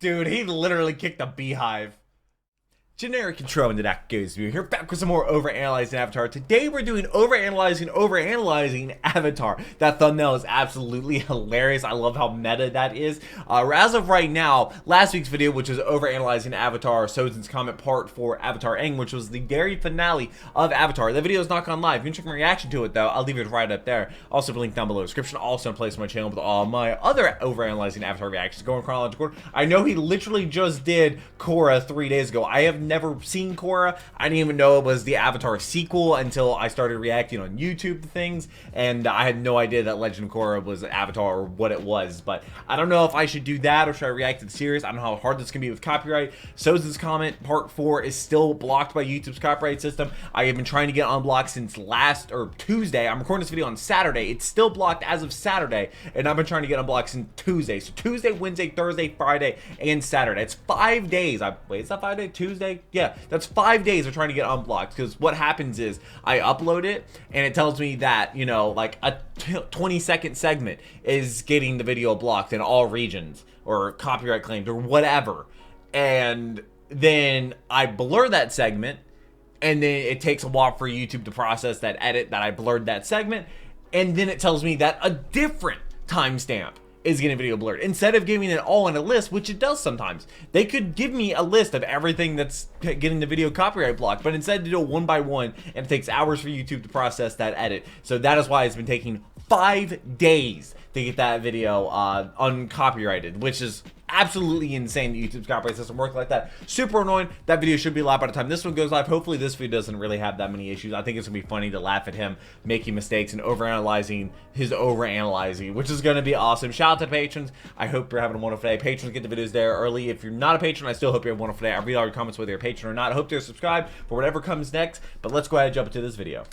Dude, he literally kicked a beehive. Generic intro into that goes. We're here back with some more Overanalyzing Avatar. Today we're doing Overanalyzing Avatar. That thumbnail is absolutely hilarious. I love how meta that is. As of right now, last week's video, which was Overanalyzing Avatar, Sozin's Comment Part 4 Avatar Aang, which was the very finale of Avatar. The video is not gone live. If you can check my reaction to it though, I'll leave it right up there. Also the link down below in the description. Also in place on my channel with all my other Overanalyzing Avatar reactions. Going chronological order. I know he literally just did Korra 3 days ago. I have never seen Korra. I didn't even know it was the Avatar sequel until I started reacting on YouTube to things, and I had no idea that Legend of Korra was Avatar or what it was. But I don't know if I should do that or should I react to the series. I don't know how hard this can be with copyright. Sozin's Comment Part 4 is still blocked by YouTube's copyright system. I have been trying to get unblocked since Tuesday. I'm recording this video on Saturday. It's still blocked as of Saturday, and I've been trying to get unblocked since Tuesday. So Tuesday, Wednesday, Thursday, Friday, and Saturday. It's 5 days. Wait, is that 5 days? Tuesday? Yeah, that's 5 days of trying to get unblocked, because what happens is I upload it and it tells me that, you know, like a 20-second segment is getting the video blocked in all regions or copyright claimed or whatever, and then I blur that segment, and then it takes a while for YouTube to process that edit that I blurred that segment, and then it tells me that a different timestamp is getting video blurred. Instead of giving it all in a list, which it does sometimes, they could give me a list of everything that's getting the video copyright blocked, but instead they do it one by one, and it takes hours for YouTube to process that edit. So that is why it's been taking 5 days to get that video uncopyrighted, which is absolutely insane that YouTube's copyright system works like that. Super annoying. That video should be live by the time this one goes live. Hopefully this video doesn't really have that many issues. I think it's gonna be funny to laugh at him making mistakes and overanalyzing his overanalyzing, which is gonna be awesome. Shout out to patrons. I hope you're having a wonderful day. Patrons get the videos there early. If you're not a patron, I still hope you have a wonderful day. I read all your comments whether you're a patron or not. I hope you're subscribed for whatever comes next. But let's go ahead and jump into this video.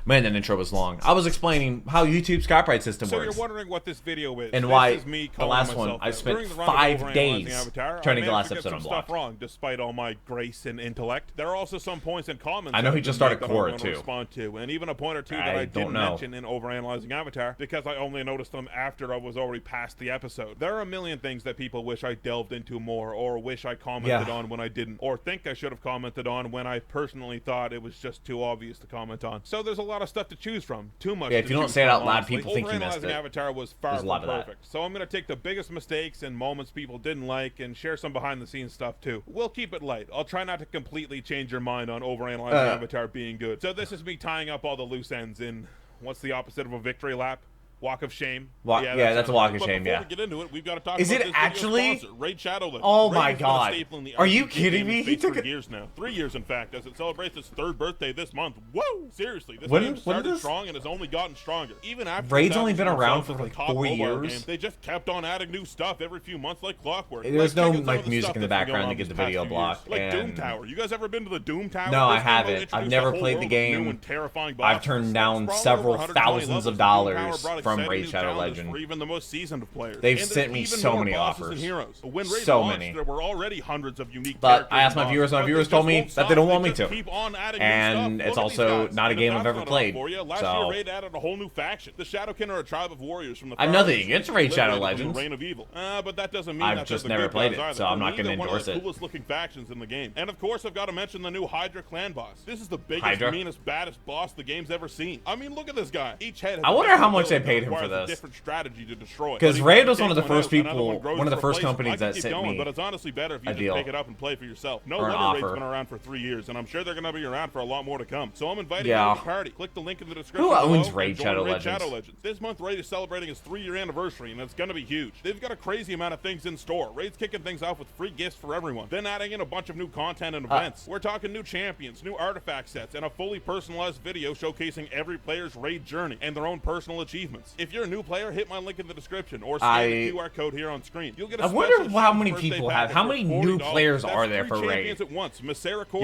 Man, that intro was long. I was explaining how YouTube's copyright system works. So you're wondering what this video is. And why the last one, I spent 5 days trying to get the last episode unblocked. Stuff wrong, despite all my grace and intellect. There are also some points and comments I know he just started Korra too. Respond to, and even a point or two that I didn't mention in Overanalyzing Avatar because I only noticed them after I was already past the episode. There are a million things that people wish I delved into more, or wish I commented on when I didn't, or think I should have commented on when I personally thought it was just too obvious to comment on. So there's a lot of stuff to choose from. Too much. Yeah, if you don't say it out loud, honestly. people think you missed it. Avatar was far from perfect. So I'm going to take the biggest mistakes and moments people didn't like and share some behind the scenes stuff too. We'll keep it light. I'll try not to completely change your mind on Overanalyzing Avatar being good. So this is me tying up all the loose ends in, what's the opposite of a victory lap? Walk of shame. Yeah, that's a walk of shame. Before we get into it, we've got to talk about this it actually? sponsor, Raid Shadow Legends. Oh my god. Are you kidding me? He took 3 years now. 3 years, in fact, as it celebrates its 3rd birthday this month. Whoa! Seriously, this game started strong and has only gotten stronger. Even after Raid's only been around for like 4 years. Game, they just kept on adding new stuff every few months like clockwork. There's no like music in the background to get the video blocked. Like Doom Tower. You guys ever been to the Doom Tower? No, I haven't. I've never played the game. I've turned down several thousands of dollars from Raid Shadow Legends. For even the most seasoned of players. They've sent me so many offers. When Raid so launched, many. There were already hundreds of unique but I asked my viewers, and my viewers told me that they don't want me to. And it's also not a game I've ever played. Last year, Raid added a whole new faction. The Shadowkin are a tribe of warriors from the I've nothing against Raid Shadow Legends. Reign of Evil. But that doesn't mean I've just never played it, so I'm not going to endorse it. Coolest looking factions in the game. And of course, I've got to mention the new Hydra clan boss. This is the biggest, meanest, baddest boss the game's ever seen. I mean, look at this guy. Each head has I wonder how much they paid him for this. Different strategy to destroy. Because Raid was one of the first people, one of the first companies that sent me but it's honestly better if you just pick it up and play for yourself. No wonder Raid's been around for 3 years, and I'm sure they're going to be around for a lot more to come. So I'm inviting you to the party. Click the link in the description. Who owns Raid Shadow Legends? This month, Raid is celebrating its 3-year anniversary, and it's going to be huge. They've got a crazy amount of things in store. Raid's kicking things off with free gifts for everyone, then adding in a bunch of new content and events. We're talking new champions, new artifact sets, and a fully personalized video showcasing every player's Raid journey and their own personal achievements. If you're a new player, hit my link in the description or scan the QR code here on screen. You'll get a I wonder how many people have. How many new players are there for Raid? At once. You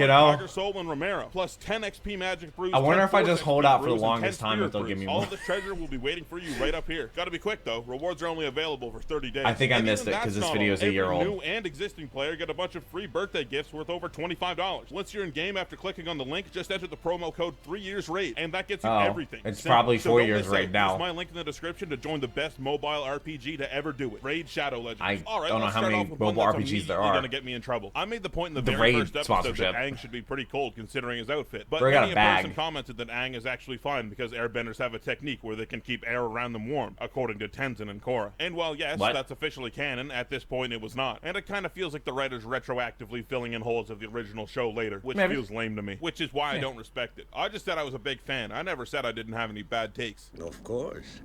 know, Tiger Soul, and Romero, plus 10 XP Magic Brews. I wonder if I just hold out for the longest time if they'll give me more. All of the treasure will be waiting for you right up here. Got to be quick though. Rewards are only available for 30 days. I think I missed it because this video is a year old. New and existing player get a bunch of free birthday gifts worth over $25. Once you're in game, after clicking on the link, just enter the promo code 3YearsRaid, and that gets you everything. It's probably 4 years right now. My link in the description to join the best mobile RPG to ever do it. Raid Shadow Legends. I All right, don't know let's how start many off with one mobile that's RPGs there immediately are. gonna get me in trouble. I made the point in the The very Raid first episode sponsorship. that Aang should be pretty cold considering his outfit. But Bro, I got many a a bag. person commented that Aang is actually fine because airbenders have a technique where they can keep air around them warm, according to Tenzin and Korra. And while yes, What? that's officially canon, at this point it was not. And it kind of feels like the writers retroactively filling in holes of the original show later, which Maybe. feels lame to me. Which is why I don't respect it. I just said I was a big fan. I never said I didn't have any bad takes. Of course.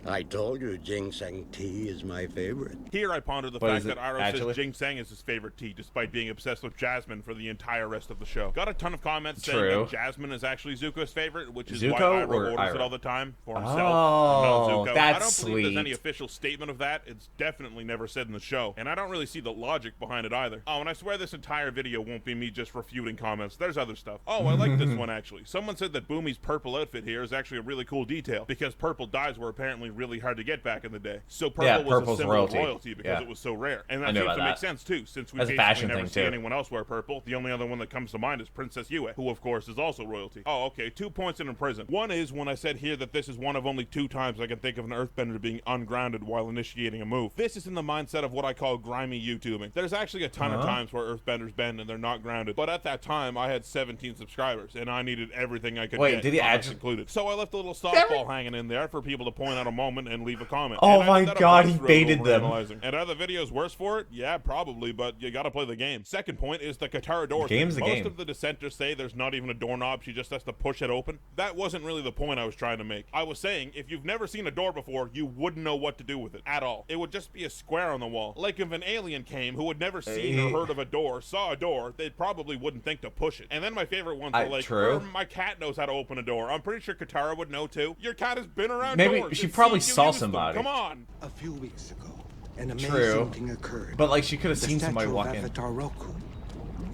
I told you ginseng tea is my favorite. Here I ponder the But fact is that it Aro actually? says ginseng is his favorite tea, despite being obsessed with Jasmine for the entire rest of the show. Got a ton of comments saying True. that Jasmine is actually Zuko's favorite, which is Zuko why Iroh or orders it Iroh? all the time for himself. Oh, and not Zuko. that's I don't believe there's any sweet. official statement of that. It's definitely never said in the show, and I don't really see the logic behind it either. Oh, and I swear this entire video won't be me just refuting comments. There's other stuff. Oh, I like this one actually. Someone said that Boomy's purple outfit here is actually a really cool detail because purple dyes were apparently really hard to get back in the day. So purple Yeah, was a purple's symbol royalty. of royalty because Yeah. it was so rare. And I that know seems about to make that. sense too, since we That's a basically fashion never thing, see too. anyone else wear purple. The only other one that comes to mind is Princess Yue, who of course is also royalty. Oh, okay, 2 points in prison. One is when I said here that this is one of only 2 times I can think of an earthbender being ungrounded while initiating a move. This is in the mindset of what I call grimy YouTubing. There's actually a ton of times where earthbenders bend and they're not grounded, but at that time I had 17 subscribers and I needed everything I could Wait, get, did he comments actually- included. So I left a little softball hanging in there for people to point out a moment and leave a comment. Oh And I my did that a God, bunch he throughout baited them. Overanalyzing. And are the videos worse for it? Yeah, probably, but you gotta play the game. Second point is the Katara door. The game's thing. the Most game. of the dissenters say there's not even a doorknob, she just has to push it open. That wasn't really the point I was trying to make. I was saying, if you've never seen a door before, you wouldn't know what to do with it at all. It would just be a square on the wall. Like if an alien came who had never seen or heard of a door, saw a door, they probably wouldn't think to push it. And then my favorite ones were like, true. my cat knows how to open a door. I'm pretty sure Katara would know too. Your cat has been around Maybe doors. she It's probably seen you saw use them. somebody. Come on. A few weeks ago, an amazing True. thing occurred. But like she could have The seen somebody statue walk of in. Avatar Roku.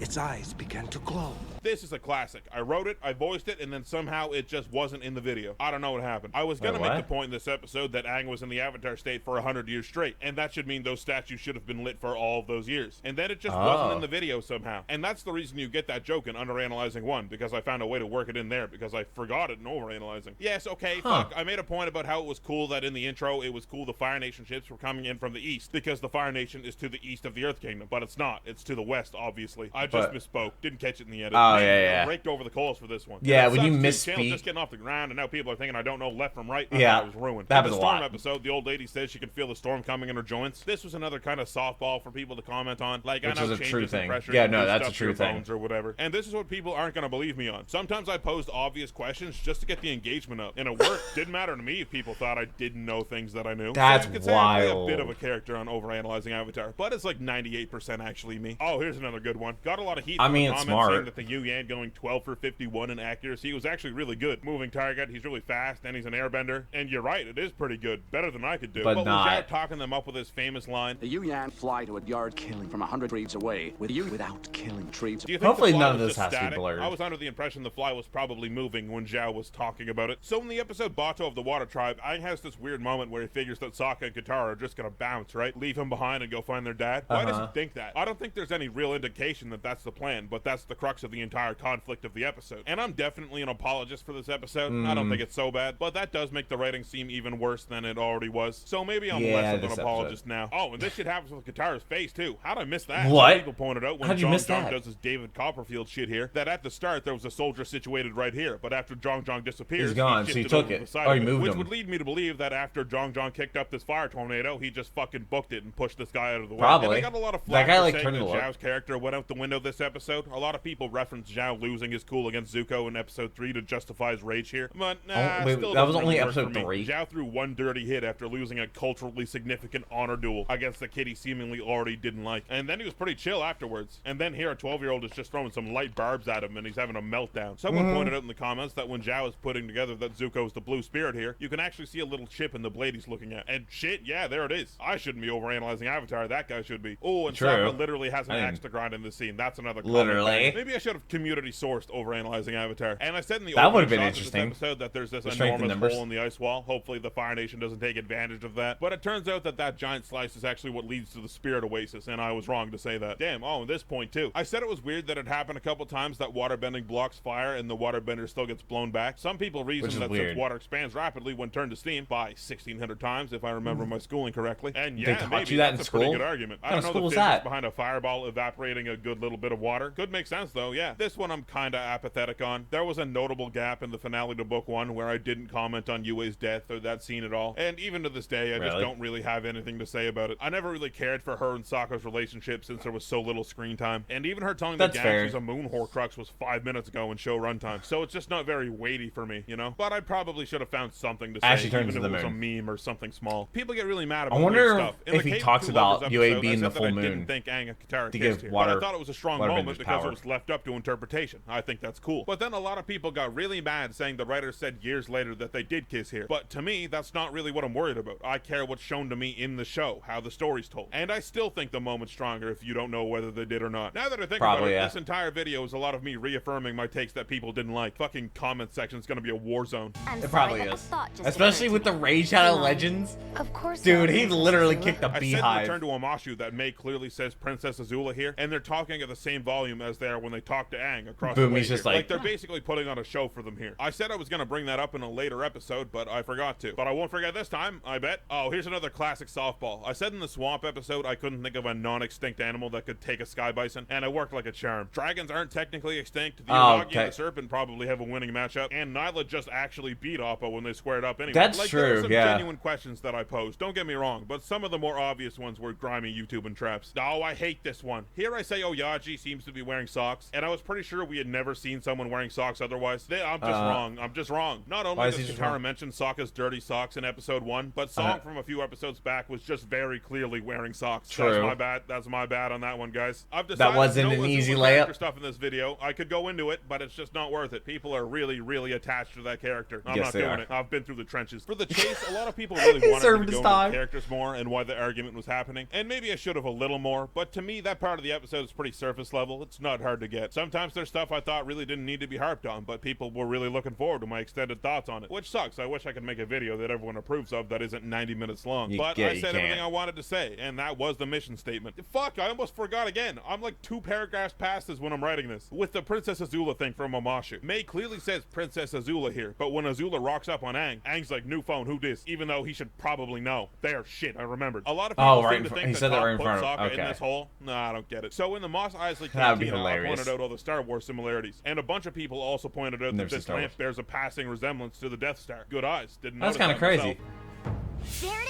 Its eyes began to glow. This is a classic. I wrote it, I voiced it, and then somehow it just wasn't in the video. I don't know what happened. I was gonna Wait, make the what? point in this episode that Aang was in the Avatar state for 100 years straight, and that should mean those statues should have been lit for all of those years. And then it just wasn't in the video somehow. And that's the reason you get that joke in Underanalyzing 1, because I found a way to work it in there, because I forgot it in Overanalyzing. Yes, okay, fuck. I made a point about how it was cool that in the intro, it was cool the Fire Nation ships were coming in from the east, because the Fire Nation is to the east of the Earth Kingdom, but it's not. It's to the west, obviously. I just misspoke. Didn't catch it in the edit. Oh, Man, yeah. I raked over the coals for this one. Yeah, And it when you sucks, too. Channel's misspeak- just getting off the ground, and now people are thinking I don't know left from right. I Yeah, thought I was ruined. that In happens the a storm lot. episode, the old lady says she can feel the storm coming in her joints. This was another kind of softball for people to comment on. Like, Which I know is a changes true in thing. pressure Yeah, can no, do that's stuff a to your true thing. bones or whatever. And this is what people aren't going to believe me on. Sometimes I posed obvious questions just to get the engagement up, and it worked. Didn't matter to me if people thought I didn't know things that I knew. That's so you could say I play wild. a bit of a character on Overanalyzing Avatar, but it's like 98% actually me. Oh, here's another good one. Got a lot of heat I from mean, the it's comments saying smart. that the Yu Yan going 12 for 51 in accuracy was actually really good. Moving target, he's really fast, and he's an airbender. And you're right, it is pretty good. Better than I could do. But was not. Zhao talking them up with his famous line. The Yu-Yan fly to a yard killing from 100 trees away with you without killing trees. Do you think Hopefully the fly none of was this just has to be static? blurred. I was under the impression the fly was probably moving when Zhao was talking about it. So in the episode Bato of the Water Tribe, Aang has this weird moment where he figures that Sokka and Katara are just gonna bounce, right? Leave him behind and go find their dad. Why does he think that? I don't think there's any real indication that that's the plan, but that's the crux of the entire conflict of the episode. And I'm definitely an apologist for this episode. I don't think it's so bad, but that does make the writing seem even worse than it already was. So maybe I'm Yeah, less of this an apologist now. Oh, and this shit happens with Katara's face too. How'd I miss that? What? Some people pointed out when How'd you Zhong miss Zhong that? does his David Copperfield shit here, that at the start there was a soldier situated right here, but after Zhong Zhong disappears, He's gone, he so he shifted took over it. to the side Oh, of he it, moved which him. would lead me to believe that after Zhong Zhong kicked up this fire tornado, he just fucking booked it and pushed this guy out of the way. Probably. And I got a lot of That flack guy, for like, saying turned that it look. Zhao's character went out the window this episode. A lot of people reference Zhao losing his cool against Zuko in episode 3 to justify his rage here, but nah, wait, still that was doesn't only really work episode for me. 3? Zhao threw one dirty hit after losing a culturally significant honor duel against a kid he seemingly already didn't like, and then he was pretty chill afterwards. And then here a 12-year-old is just throwing some light barbs at him and he's having a meltdown. Someone pointed out in the comments that when Zhao is putting together that Zuko is the blue spirit here, you can actually see a little chip in the blade he's looking at. And shit, yeah, there it is. I shouldn't be overanalyzing Avatar, that guy should be. Oh, and True. Sokka literally has an I axe didn't- to grind in this scene. That's another comment. Literally. Maybe I should have community sourced overanalyzing Avatar. And I said in the That would opening have been shots of this interesting. episode that there's this The strength in enormous numbers. hole in the ice wall. Hopefully the Fire Nation doesn't take advantage of that. But it turns out that that giant slice is actually what leads to the Spirit Oasis, and I was wrong to say that. Damn, oh, and this point too. I said it was weird that it happened a couple times that waterbending blocks fire and the waterbender still gets blown back. Some people reason that weird. since water expands rapidly when turned to steam by 1,600 times, if I remember my schooling correctly. And They yeah, taught maybe you that that's in a pretty school? good argument. I What don't kind of know school the is physics that? behind a fireball evaporating a good little bit of water. Could make sense though, yeah. This one I'm kinda apathetic on. There was a notable gap in the finale to book 1 where I didn't comment on Yue's death or that scene at all. And even to this day, I just Really? don't really have anything to say about it. I never really cared for her and Sokka's relationship since there was so little screen time. And even her telling That's the gang fair. she's a moon horcrux was 5 minutes ago in show runtime. So it's just not very weighty for me, you know? But I probably should have found something to say, Ashley turns even if to it the was a moon. meme or something small. People get really mad about I wonder weird stuff. In if the he Cave talks Two about Lovers Yue episode, being I the said that full I moon didn't think Aang and Katara to kissed give here, water- but I thought it was a strong waterbenders moment because power. it was left up to interpretation. I think that's cool. But then a lot of people got really mad saying the writer said years later that they did kiss here. But to me, that's not really what I'm worried about. I care what's shown to me in the show, how the story's told. And I still think the moment's stronger if you don't know whether they did or not. Now that I think about Probably, it, yeah. this entire video is a lot of me reaffirming my takes that people didn't like. Fucking comment section's gonna be a war zone. It probably is. Especially with the Rage Shadow Legends. Of course. Dude, not. he literally kicked the I said in beehive. Return to Omashu that May clearly says Princess Azula here, and they're talking at the same volume as they are when they talk to Aang across the Boom, way he's just here. like- they're basically putting on a show for them here. I said I was gonna bring that up in a later episode, but I forgot to. But I won't forget this time, I bet. Oh, here's another classic softball. I said in the swamp episode I couldn't think of a non-extinct animal that could take a sky bison, and it worked like a charm. Dragons aren't technically extinct. The Unagi okay. and the Serpent probably have a winning matchup, and Nyla just actually beat Appa when they squared up anyway. That's There true, are some yeah. genuine questions that I posed, don't get me wrong, but some of the more obvious ones were grimy YouTube and traps. Oh, I hate this one. Here I say Oyaji seems to be wearing socks, and I was pretty sure we had never seen someone wearing socks otherwise. I'm just wrong. I'm just wrong. Not why only is does he just Katara wrong? mention Sokka's dirty socks in episode 1, but Song from a few episodes back was just very clearly wearing socks. True. That's my bad. That's my bad on that one, guys. I've decided wasn't no an Azula easy character layup. stuff in this video. I could go into it, but it's just not worth it. People are really, really attached to that character. I'm Yes, not they doing are. it. I've been through the trenches. For the chase, a lot of people really He wanted me served to his go into time. the characters more and why the argument was happening. And maybe I should have a little more, but to me, that part of the episode is pretty surface level. It's not hard to get. Sometimes there's stuff I thought really didn't need to be harped on, but people were really looking forward to my extended thoughts on it, which sucks. I wish I could make a video that everyone approves of that isn't 90 minutes long. You But can't- I you said everything can't. I wanted to say, and that was the mission statement. Fuck, I almost forgot again. I'm like 2 paragraphs past this when I'm writing this. With the Princess Azula thing from Omashu. May clearly says Princess Azula here, but when Azula rocks up on Aang, Aang's like, new phone, who dis? Even though he should probably know. There, shit, I remembered. A lot of people Oh, right seem in to fr- think he that said that Toph right in put front of- Sokka in okay. this hole. Nah, I don't get it. So in the Mos Eisley That would be Cantina, I hilarious. pointed out all the Star Wars similarities, and a bunch of people also pointed out Never that seen this Star lamp Wars. bears a passing resemblance to the Death Star. Good eyes. Didn't That's notice kind of that crazy. myself. There it is.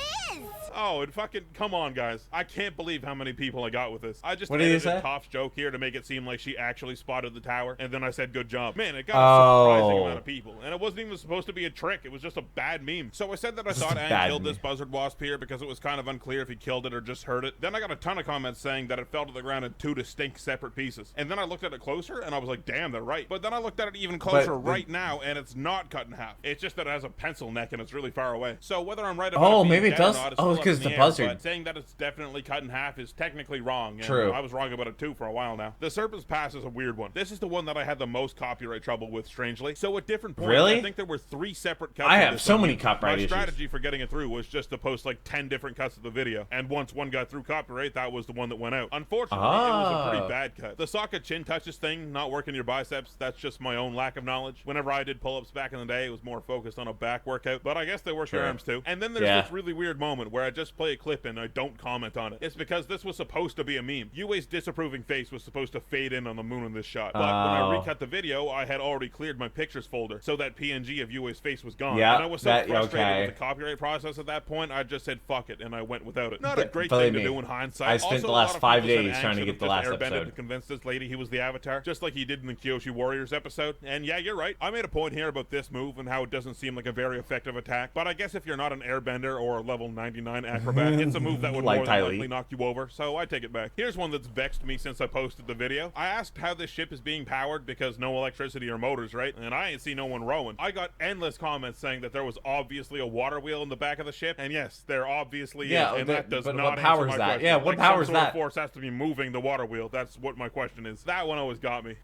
Oh, and fucking come on, guys. I can't believe how many people I got with this. I just What did you edited say? Toph's joke here to make it seem like she actually spotted the tower, and then I said good job. Man, it got a surprising Oh. amount of people, and it wasn't even supposed to be a trick. It was just a bad meme. So I said that I Just thought a Aang bad killed meme. this buzzard wasp here because it was kind of unclear if he killed it or just hurt it. Then I got a ton of comments saying that it fell to the ground in 2 distinct separate pieces. And then I looked at it closer, and I was like, damn, they're right. But then I looked at it even closer right now, and it's not cut in half. It's just that it has a pencil neck, and it's really far away. So whether I'm right about Oh, it being maybe it dead or does- not is oh, still up 'cause in the air, buzzard. but saying that it's definitely cut in half is technically wrong. And True. I was wrong about it too for a while now. The Serpent's Pass is a weird one. This is the one that I had the most copyright trouble with, strangely. So at different points, Really? I think there were 3 separate cuts. I of have this so on many YouTube. copyright My issues. strategy for getting it through was just to post like 10 different cuts of the video, and once one got through copyright, that was the one that went out. Unfortunately, it was a pretty bad cut. The Sokka chin touches thing, not working your biceps, that's just my own lack of knowledge. Whenever I did pull-ups back in the day, it was more focused on a back workout, but I guess they work your Sure. arms too. And then there's Yeah. this really weird moment where I just play a clip and I don't comment on it. It's because this was supposed to be a meme. Yue's disapproving face was supposed to fade in on the moon in this shot, but when I Oh. recut the video, I had already cleared my pictures folder, so that PNG of Yue's face was gone. Yeah, and I was so that- frustrated okay. with the copyright process at that point, I just said fuck it, and I went without it. Not a great Believe thing to me, do in hindsight. I spent Also, the a last lot of 5 people said days Aang trying to should get have the just last airbended episode. to convince this lady he was the Avatar, just like he did in the Kyoshi Warriors episode. And yeah, you're right. I made a point here about this move and how it doesn't seem like a very effective attack, but I guess if you're not an airbender or a level 99 acrobat, it's a move that would Like more than Ty likely Lee. knock you over, so I take it back. Here's one that's vexed me since I posted the video. I asked how this ship is being powered because no electricity or motors, right? And I ain't see no one rowing. I got endless comments saying that there was obviously a water wheel in the back of the ship, and yes, there obviously Yeah, is, and that does but not what answer powers my that? question. Yeah, what Like, powers some sort of that? force has to be moving the water wheel. That's what my question is. That one always got me.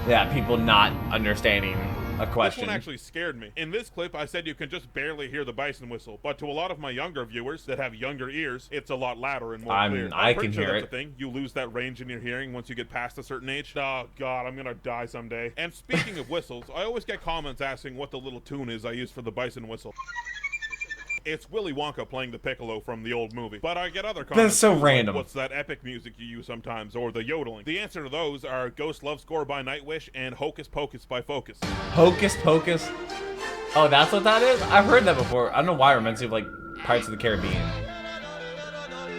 Yeah, people not understanding a This question. one actually scared me. In this clip, I said you can just barely hear the bison whistle, but to a lot of my younger viewers that have younger ears, it's a lot louder and more clear. I I'm can pretty sure hear that's it. a thing. You lose that range in your hearing once you get past a certain age. Oh god, I'm gonna die someday. And speaking of whistles, I always get comments asking what the little tune is I use for the bison whistle. It's Willy Wonka playing the piccolo from the old movie. But I get other comments. That's so too, like, random. what's that epic music you use sometimes, or the yodeling? The answer to those are Ghost Love Score by Nightwish and Hocus Pocus by Focus. Hocus Pocus. Oh, that's what that is? I've heard that before. I don't know why it reminds me of like Pirates of the Caribbean.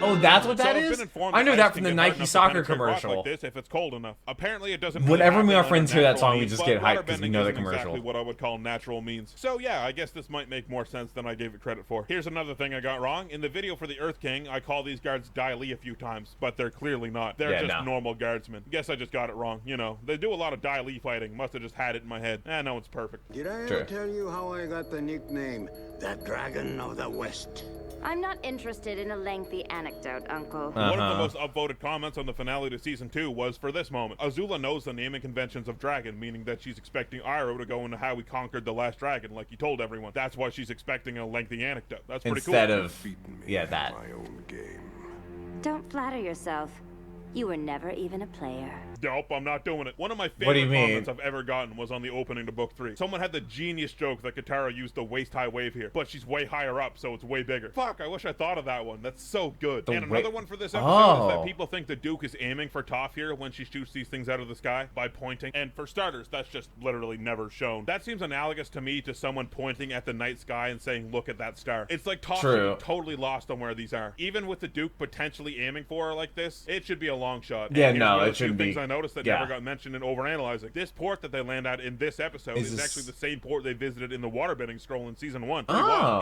Oh, that's what that I've is? been informed I know ice that can from the get hard Nike enough to soccer penetrate rock commercial. like this if it's cold enough. Apparently, it doesn't. Whenever really me and our happen friends in hear that natural song, we means, just but get hyped water 'cause we bending know the isn't commercial. Exactly what I would call natural means. So yeah, I guess this might make more sense than I gave it credit for. Here's another thing I got wrong. In the video for the Earth King, I call these guards Dai Li a few times, but they're clearly not. They're just normal guardsmen. Guess I just got it wrong. You know, they do a lot of Dai Li fighting. Must have just had it in my head. No one's perfect. Did I ever tell you how I got the nickname, the Dragon of the West? I'm not interested in a lengthy anecdote, Uncle. One of the most upvoted comments on the finale to Season 2 was for this moment. Azula knows the naming conventions of dragon, meaning that she's expecting Iroh to go into how he conquered the last dragon, like he told everyone. That's why she's expecting a lengthy anecdote. That's pretty Instead cool. of, yeah, that. My own game. Don't flatter yourself. You were never even a player. Nope, I'm not doing it. One of my What do you favorite mean? comments I've ever gotten was on the opening to Book 3. Someone had the genius joke that Katara used the waist-high wave here, but she's way higher up, so it's way bigger. Fuck, I wish I thought of that one. That's so good. And another one for this episode is that people think the Duke is aiming for Toph here when she shoots these things out of the sky by pointing. And for starters, that's just literally never shown. That seems analogous to me to someone pointing at the night sky and saying, look at that star. It's like Toph should be totally lost on where these are. Even with the Duke potentially aiming for her like this, it should be a long shot. Yeah, And no, here's it shouldn't be. things I noticed that never got mentioned in Overanalyzing. This port that they land at in this episode is actually the same port they visited in the waterbending scroll in Season 1.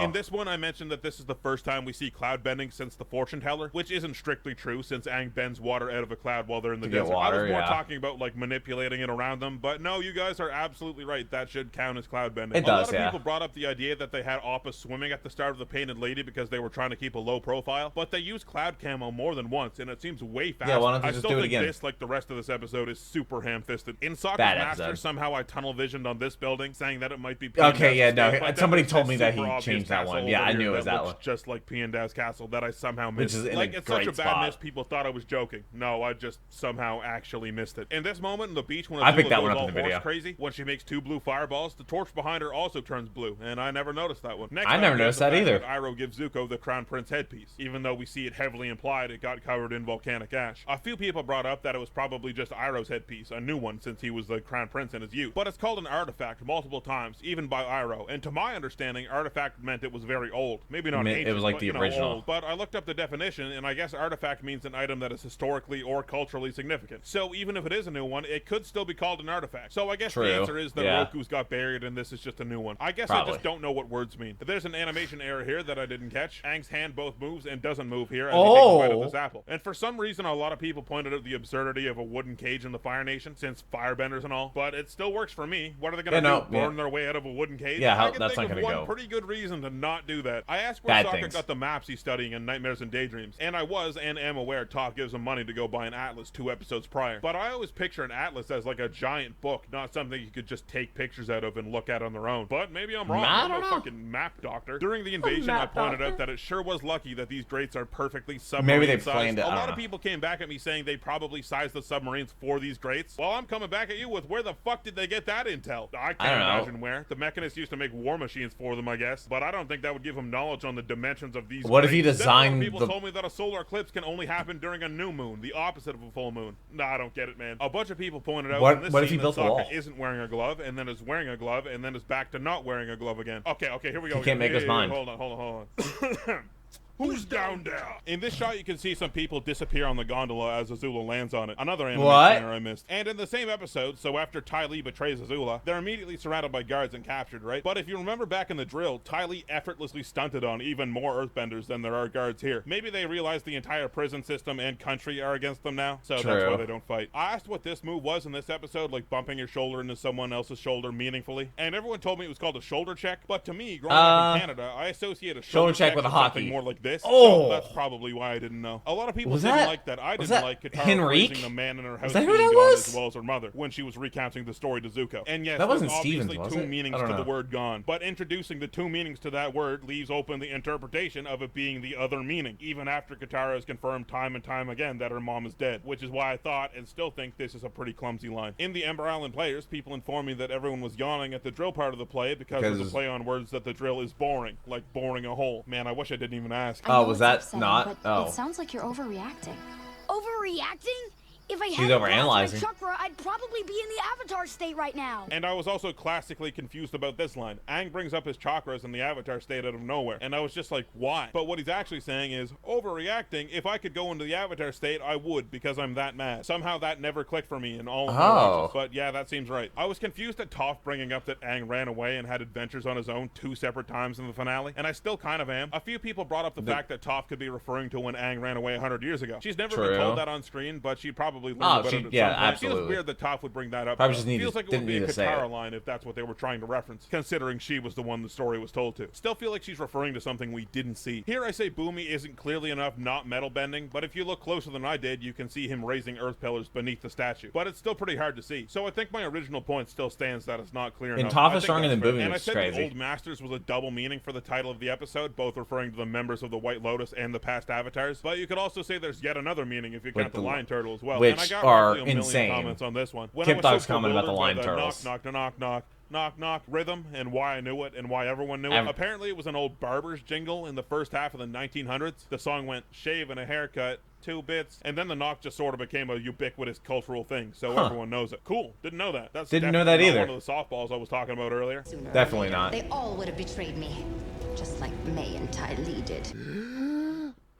In this one, I mentioned that this is the first time we see cloud bending since the Fortune Teller, which isn't strictly true since Aang bends water out of a cloud while they're in the desert. I was more talking about like manipulating it around them, but no, you guys are absolutely right. That should count as cloud bending. It does, a lot of people brought up the idea that they had Appa swimming at the start of the Painted Lady because they were trying to keep a low profile, but they used cloud camo more than once, and it seems way faster. Yeah, why don't they I just still do it think again? this, like the rest of this episode, is super ham-fisted. In Sokka's Bad Master, episode. somehow I tunnel visioned on this building, saying that it might be Okay, yeah, no, but somebody that told me that super he obvious changed that castle one. Yeah, over I knew here it was that looks one. just like Piandaz's castle that I somehow missed. Which is in like, a it's such great a bad spot. miss, people thought I was joking. No, I just somehow actually missed it. In this moment in the beach, when I Azula picked that goes one up in all the video. horse crazy, when she makes 2 blue fireballs, the torch behind her also turns blue, and I never noticed that one. Next, I never noticed that either. Iroh gives Zuko the Crown Prince headpiece, even though we see it heavily implied it got covered in volcanic ash. A few people brought up that it was probably just Iroh's headpiece, a new one since he was the Crown Prince in his youth. But it's called an artifact multiple times, even by Iroh, and to my understanding, artifact meant it was very old. Maybe not ancient, it was like but, the you know, original. old. But I looked up the definition, and I guess artifact means an item that is historically or culturally significant. So even if it is a new one, it could still be called an artifact. So I guess the answer is that Roku's got buried and this is just a new one. I guess I just don't know what words mean. There's an animation error here that I didn't catch. Aang's hand both moves and doesn't move here as he takes a bite of this apple. And for some reason, a lot of people pointed out the absurdity of a wooden cage in the Fire Nation, since firebenders and all. But it still works for me. What are they going to do? Burn their way out of a wooden cage? Yeah, I can that's think not of gonna one go. pretty good reason to not do that. I asked where Bad Sokka things. got the maps he's studying in Nightmares and Daydreams, and I was and am aware Toph gives him money to go buy an atlas 2 episodes prior. But I always picture an atlas as like a giant book, not something you could just take pictures out of and look at on their own. But maybe I'm wrong. I'm no fucking map doctor. During the invasion, I pointed out that it sure was lucky that these grates are perfectly submarine Maybe they sized. planned it. A lot of people came back at me saying they probably sized the submarines for these grates. Well, I'm coming back at you with where the fuck did they get that intel? I can't imagine where. The mechanists used to make war machines for them, I guess, but I don't think that would give them knowledge on the dimensions of these. What if he grates. designed Then people told me that a solar eclipse can only happen during a new moon, the opposite of a full moon. Nah, I don't get it, man. A bunch of people pointed out in this what if he scene built that a wall? Sokka isn't wearing a glove, and then is wearing a glove, and then is back to not wearing a glove again. Okay, here we go. He can't make his mind. Hold on. Who's down there? In this shot, you can see some people disappear on the gondola as Azula lands on it. Another animation error I missed. And in the same episode, so after Ty Lee betrays Azula, they're immediately surrounded by guards and captured, right? But if you remember back in the drill, Ty Lee effortlessly stunted on even more earthbenders than there are guards here. Maybe they realize the entire prison system and country are against them now, so that's why they don't fight. I asked what this move was in this episode, like bumping your shoulder into someone else's shoulder meaningfully, and everyone told me it was called a shoulder check, but to me, growing up in Canada, I associate a shoulder check with a something hockey. more like this. this. Oh. So that's probably why I didn't know. A lot of people Was didn't that- like that. I was didn't that like Katara Henrique? praising the man in her house that being who that gone was? as well as her mother when she was recounting the story to Zuko. And yes, That there's wasn't Stevens, obviously was two it? meanings I don't to the know. word gone, but introducing the two meanings to that word leaves open the interpretation of it being the other meaning, even after Katara has confirmed time and time again that her mom is dead, which is why I thought and still think this is a pretty clumsy line. In the Ember Island players, people informed me that everyone was yawning at the drill part of the play because of the play on words that the drill is boring, like boring a hole. Man, I wish I didn't even ask. Oh, was that not? Oh. It sounds like you're overreacting. Overreacting? If I He's hadn't lost my overanalyzing. chakra, I'd probably be in the Avatar state right now. And I was also classically confused about this line. Aang brings up his chakras in the Avatar state out of nowhere, and I was just like, why? But what he's actually saying is, overreacting, if I could go into the Avatar state, I would, because I'm that mad. Somehow that never clicked for me in all of my watches, but yeah, that seems right. I was confused at Toph bringing up that Aang ran away and had adventures on his own 2 separate times in the finale, and I still kind of am. A few people brought up the fact that Toph could be referring to when Aang ran away 100 years ago. She's never been told that on screen, but she probably learned about it at some point. Absolutely. It feels weird that Toph would bring that up. Probably just feels like it would didn't be a need to say Katara it. line if that's what they were trying to reference, considering she was the one the story was told to. Still feel like she's referring to something we didn't see. Here I say Boomy isn't clearly enough not metal bending, but if you look closer than I did, you can see him raising earth pillars beneath the statue. But it's still pretty hard to see. So I think my original point still stands that it's not clear enough. Toph I is think stronger that's than fair. Boomy, And I which is said crazy. the Old Masters was a double meaning for the title of the episode, both referring to the members of the White Lotus and the past avatars. But you could also say there's yet another meaning if you count the Lion Turtle as well. which and I got are roughly a million insane. comments on this one. When Kip I was Dog's so comment about the bewildered by Lion Turtles. knock, knock, knock, knock, knock, knock rhythm and why I knew it and why everyone knew it. Apparently it was an old barber's jingle in the first half of the 1900s. The song went shave and a haircut, 2 bits, and then the knock just sort of became a ubiquitous cultural thing, so everyone knows it. Cool, didn't know that. That's Didn't know that definitely either. not one of the softballs I was talking about earlier. Definitely not. They all would have betrayed me, just like May and Ty Lee did.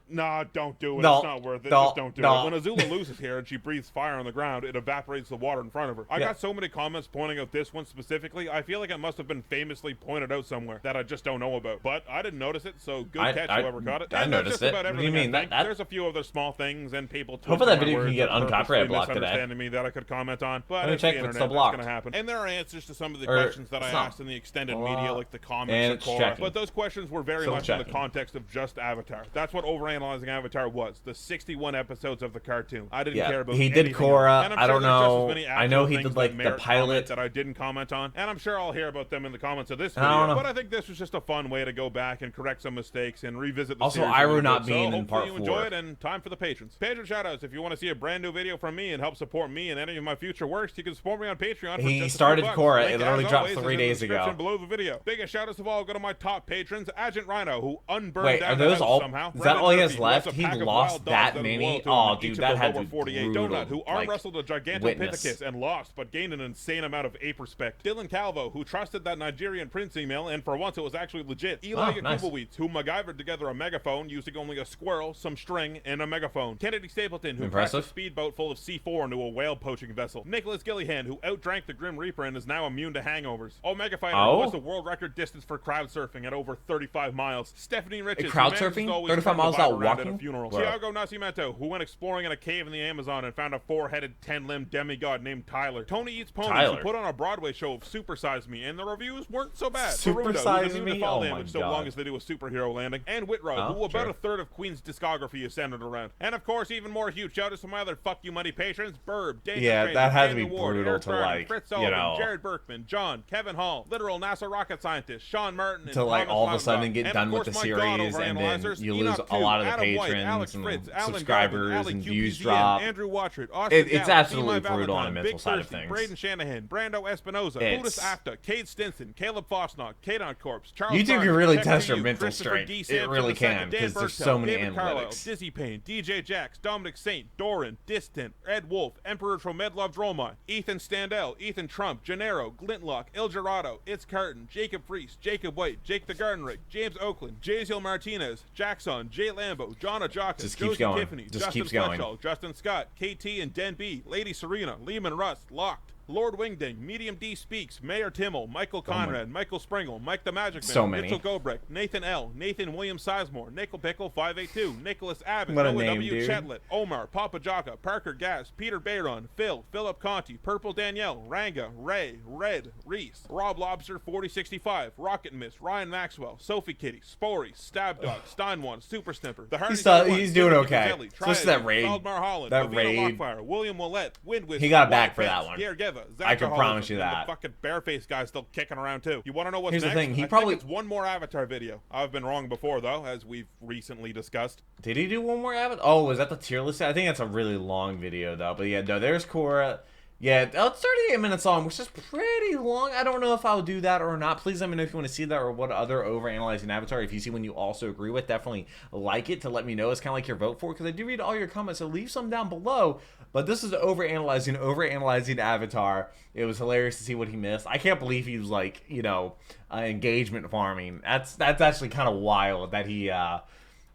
Nah, don't do it. No, It's not worth it. no, Just don't do no. it. When Azula loses here and she breathes fire on the ground, it evaporates the water in front of her. I got so many comments pointing out this one specifically. I feel like it must have been famously pointed out somewhere that I just don't know about. But I didn't notice it, so good catch whoever caught it. I And that's noticed just it. about What do you everything, mean? I think. That- There's a few other small things and people Hopefully that video can get uncopyright blocked today. misunderstanding me that I could comment on. But Let me it's check the if it's internet. still It's blocked. gonna happen. And there are answers to some of the Or questions that I it's not asked in the extended blocked. media, like the And comments it's and Korra. checking. But those questions were very Still much in the checking. context of just Avatar. That's what Overanalyzing Avatar was. The 61 episodes of the cartoon. I didn't care about he did anything Korra. else. And I'm I sure don't there's just as know. many I know actual he things did that like the merit comment pilot. that I didn't comment on, and I'm sure I'll hear about them in the comments of this I don't video. know. But I think this was just a fun way to go back and correct some mistakes and revisit the Also, series a Iroh little not bit. being So in part hopefully you enjoy 4. it, and time for the patrons. Patron shoutouts. If you want to see a brand new video from me and help support me and any of my future works, you can support me on Patreon. For He just started a few Korra. bucks. It Link, literally as dropped always, 3 is in the days ago. description below the video. Biggest shoutouts of all go to my top patrons: Agent Rhino, who unburned Wait, down are the those house all? somehow. Is that Brendan all he Murphy, has who left? a He pack of lost wild dogs that that are many? loyal to him Oh, in dude, each that of the had lower to 48. brutal, Donut, who arm like, wrestled a Gigantopithecus witness. and lost, but gained an insane amount of ape respect. Dylan Calvo, who trusted that Nigerian prince email, and for once it was actually legit. Eli nice. Yakubowitz, who MacGyvered together a megaphone using only a squirrel, some string, and a megaphone. Kennedy Stapleton, who crashed a Impressive. speedboat full of C4 into a whale poaching vessel. Nicholas Gillihan, who outdrank the Grim Reaper and is now immune to hangovers. Omega Fighter, Oh? who was the world record distance for crowd surfing at over 35 miles. Stephanie Riches, crowd who manages surfing? to always 35 turn the miles vibe without around at walking? a funeral. Wow. Thiago Nascimento, who went exploring in a cave in the Amazon and found a 4-headed, 10-limbed demigod named Tyler. Tony Eats Ponies, Tyler. who put on a Broadway show of Super Size Me, and the reviews weren't so bad. Super Farundo, who's Size immune Me? to fall Oh my damage so God. long as they do a superhero landing. And Whitrow, Oh, who about sure. a third of Queen's discography is centered around. And of course, even more huge shout outs to my other fuck you money patrons: Burb, David Yeah, Fraser, that had to be Daniel Ward, brutal Eric to, Byrne, like, Fritz you Sullivan, know, Jared Berkman, John, Kevin Hall, literal NASA rocket scientist, Sean Martin, and to, like, Thomas all of a Lautenbach. sudden get And done of with course, the my God, series, and then overanalyzers, you lose Enoch a lot of the Adam White, patrons Alex and Fritz, Alan subscribers Garvin, and Ali views QPZM, drop. Andrew Watchert, Austin It's Gallup, absolutely Eli brutal on the Valentine, mental Big side of Thirsty, things. Braden Shanahan, Brando Espinoza, It's- Buddhist Afta, Cade Stinson, Caleb Fosnock, Kadon Corpse, Charles YouTube can Barnes, really Tech test for your You, mental Christopher strength. D. It Sampson really II, can, Dan 'cause there's Burtell, so many David Carlisle, analytics. Dizzy Payne, DJ Jax, Dominic Saint, Doran, Distant, Ed Wolf, Emperor Tromedlov Dromai, Ethan Standell, Ethan Trump, Gennaro, Glintlock, Il Gerardo, It's Curtin, Jacob Freese, Jacob White, Jake the Gardenrick, James Oakland, Jaziel Martinez, Jackson, Jay Lambo, John Ajaka, Just Josie keeps going. Tiffany, Just Justin keeps going. Fletchall, Justin Scott, KT and Den B, Lady Serena, Lehman Russ, Locked, Lord Wingding, Medium D Speaks, Mayor Timmel, Michael Conrad, Michael Springle, Mike the Magic Man, So many. Mitchell Gobrick, Nathan L, Nathan William Sizemore, Nickel Pickle 582, Nicholas Abbott, What a Noah name, W. dude. Chetlet, Omar, Papa Jaka, Parker Gas, Peter Bayron, Phil, Philip Conti, Purple Danielle, Ranga, Ray, Red, Reese, Rob Lobster 4065, Rocket Mist, Ryan Maxwell, Sophie Kitty, Spory, Stab Dog, Steinwan, Super Snipper, The Hardy He's doing okay. Especially that raid. Holland, That Lavina raid. Lockfire, William Willett, Wind Whistle, He got Wyatt back for Pence, that one. Pierre Geva, I can Zachar promise you Hollister, and that. The fucking bareface guy's still kicking around too. You want to know what's Here's the next? thing, he I probably- think it's one more Avatar video. I've been wrong before though, as we've recently discussed. Did he do one more Avatar? Oh, was that the tier list? I think that's a really long video though. But yeah, no, there's Korra. Yeah, it's 38 minutes long, which is pretty long. I don't know if I'll do that or not. Please let me know if you want to see that or what other overanalyzing Avatar. If you see one you also agree with, definitely like it to let me know. It's kind of like your vote for it, because I do read all your comments, so leave some down below. But this is overanalyzing Avatar. It was hilarious to see what he missed. I can't believe he was like, you know, engagement farming. That's actually kind of wild that he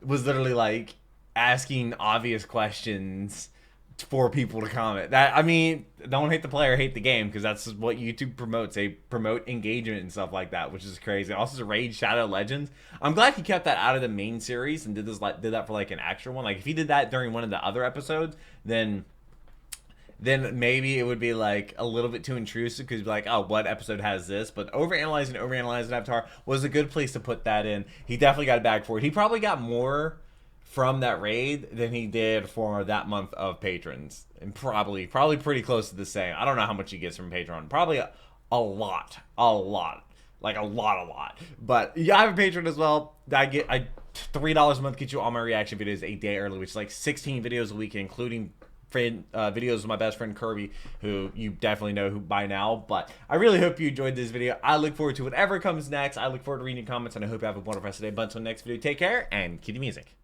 was literally like asking obvious questions for people to comment. That, I mean, don't hate the player, hate the game, because that's what YouTube promotes. They promote engagement and stuff like that, which is crazy. Also, to raid Shadow Legends. I'm glad he kept that out of the main series and did that for like an extra one. Like if he did that during one of the other episodes, then maybe it would be like a little bit too intrusive, because like, oh, what episode has this? But overanalyzing Avatar was a good place to put that in. He definitely got a bag for it. He probably got more from that raid than he did for that month of patrons, and probably pretty close to the same. I don't know how much he gets from Patreon. Probably a lot, like a lot. But yeah, I have a Patreon as well. I $3 a month gets you all my reaction videos a day early, which is like 16 videos a week, including videos with my best friend Kirby, who you definitely know who by now. But I really hope you enjoyed this video. I look forward to whatever comes next. I look forward to reading your comments, and I hope you have a wonderful rest of the day. But until next video, take care and kitty music.